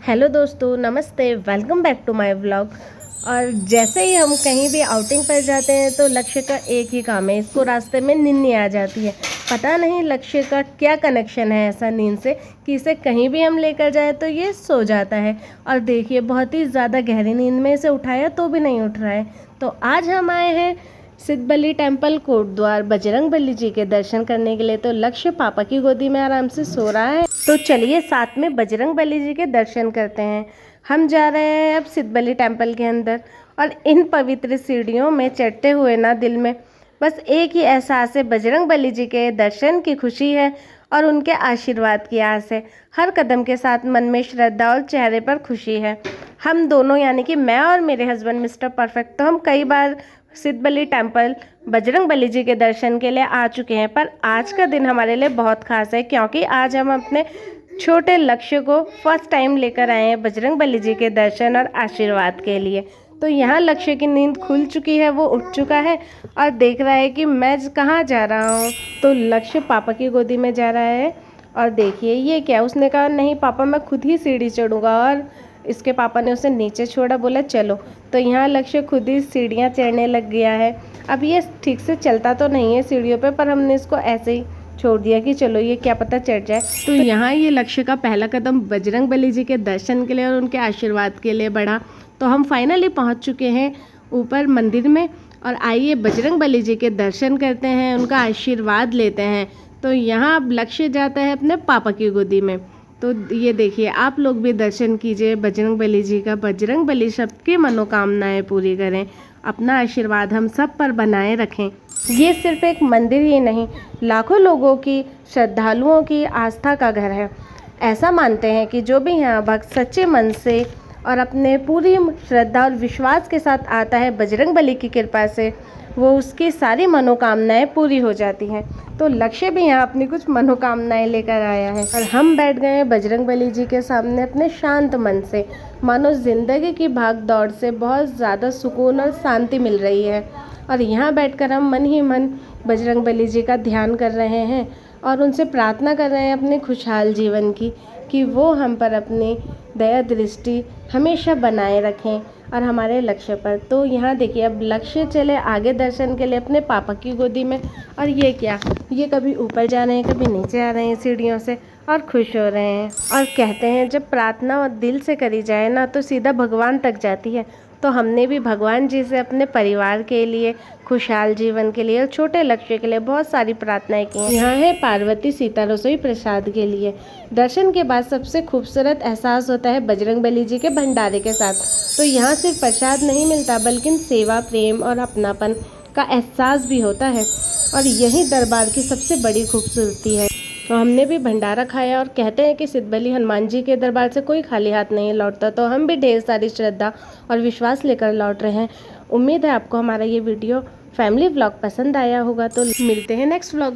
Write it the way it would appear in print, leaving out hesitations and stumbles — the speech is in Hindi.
हेलो दोस्तों, नमस्ते। Welcome back to my vlog. और जैसे ही हम कहीं भी आउटिंग पर जाते हैं तो लक्ष्य का एक ही काम है, इसको रास्ते में नींद आ जाती है। पता नहीं लक्ष्य का क्या कनेक्शन है ऐसा नींद से कि इसे कहीं भी हम लेकर जाए तो ये सो जाता है। और देखिए, बहुत ही ज़्यादा गहरी नींद में इसे उठाया तो भी नहीं उठ रहा है। तो आज हम आए हैं सिद्धबली टेम्पल कोटद्वार बजरंगबली जी के दर्शन करने के लिए। तो लक्ष्य पापा की गोदी में आराम से सो रहा है, तो चलिए साथ में बजरंगबली जी के दर्शन करते हैं। हम जा रहे हैं अब सिद्धबली टेम्पल के अंदर, और इन पवित्र सीढ़ियों में चढ़ते हुए ना दिल में बस एक ही एहसास है, बजरंगबली जी के दर्शन की खुशी है और उनके आशीर्वाद की आस है। हर कदम के साथ मन में श्रद्धा और चेहरे पर खुशी है। हम दोनों यानी कि मैं और मेरे हस्बैंड मिस्टर परफेक्ट, तो हम कई बार सिद्धबली टेम्पल बजरंगबली जी के दर्शन के लिए आ चुके हैं, पर आज का दिन हमारे लिए बहुत खास है क्योंकि आज हम अपने छोटे लक्ष्य को फर्स्ट टाइम लेकर आए हैं बजरंगबली जी के दर्शन और आशीर्वाद के लिए। तो यहाँ लक्ष्य की नींद खुल चुकी है, वो उठ चुका है और देख रहा है कि मैं कहाँ जा रहा हूँ। तो लक्ष्य पापा की गोदी में जा रहा है। और देखिए ये क्या, उसने कहा नहीं पापा मैं खुद ही सीढ़ी चढ़ूँगा, और इसके पापा ने उसे नीचे छोड़ा, बोला चलो। तो यहाँ लक्ष्य खुद ही सीढ़ियाँ चढ़ने लग गया है। अब ये ठीक से चलता तो नहीं है सीढ़ियों पे, पर हमने इसको ऐसे ही छोड़ दिया कि चलो ये क्या पता चढ़ जाए। तो यहाँ ये लक्ष्य का पहला कदम बजरंगबली जी के दर्शन के लिए और उनके आशीर्वाद के लिए बढ़ा। तो हम फाइनली पहुँच चुके हैं ऊपर मंदिर में, और आइए बजरंगबली जी के दर्शन करते हैं, उनका आशीर्वाद लेते हैं। तो यहाँ अब लक्ष्य जाता है अपने पापा की गोदी में। तो ये देखिए, आप लोग भी दर्शन कीजिए बजरंगबली जी का। बजरंगबली सबकी मनोकामनाएं पूरी करें, अपना आशीर्वाद हम सब पर बनाए रखें। ये सिर्फ एक मंदिर ही नहीं, लाखों लोगों की, श्रद्धालुओं की आस्था का घर है। ऐसा मानते हैं कि जो भी यहाँ भक्त सच्चे मन से और अपने पूरी श्रद्धा और विश्वास के साथ आता है बजरंगबली की कृपा से, वो उसकी सारी मनोकामनाएं पूरी हो जाती हैं। तो लक्ष्य भी यहाँ अपनी कुछ मनोकामनाएं लेकर आया है, और हम बैठ गए हैं बजरंगबली जी के सामने अपने शांत मन से। मानो जिंदगी की भाग दौड़ से बहुत ज़्यादा सुकून और शांति मिल रही है। और यहाँ बैठकर हम मन ही मन बजरंगबली जी का ध्यान कर रहे हैं और उनसे प्रार्थना कर रहे हैं अपने खुशहाल जीवन की, कि वो हम पर अपनी दया दृष्टि हमेशा बनाए रखें और हमारे लक्ष्य पर। तो यहाँ देखिए, अब लक्ष्य चले आगे दर्शन के लिए अपने पापा की गोदी में। और ये क्या, ये कभी ऊपर जा रहे हैं कभी नीचे आ रहे हैं सीढ़ियों से, और खुश हो रहे हैं। और कहते हैं जब प्रार्थना और दिल से करी जाए ना तो सीधा भगवान तक जाती है। तो हमने भी भगवान जी से अपने परिवार के लिए, खुशहाल जीवन के लिए और छोटे लक्ष्य के लिए बहुत सारी प्रार्थनाएं की हैं। यहाँ है पार्वती सीता रसोई प्रसाद के लिए। दर्शन के बाद सबसे खूबसूरत एहसास होता है बजरंगबली जी के भंडारे के साथ। तो यहाँ सिर्फ प्रसाद नहीं मिलता बल्कि सेवा, प्रेम और अपनापन का एहसास भी होता है, और यही दरबार की सबसे बड़ी खूबसूरती है। तो हमने भी भंडारा खाया, और कहते हैं कि सिद्धबली हनुमान जी के दरबार से कोई खाली हाथ नहीं लौटता। तो हम भी ढेर सारी श्रद्धा और विश्वास लेकर लौट रहे हैं। उम्मीद है आपको हमारा ये वीडियो फैमिली व्लॉग पसंद आया होगा। तो मिलते हैं नेक्स्ट व्लॉग।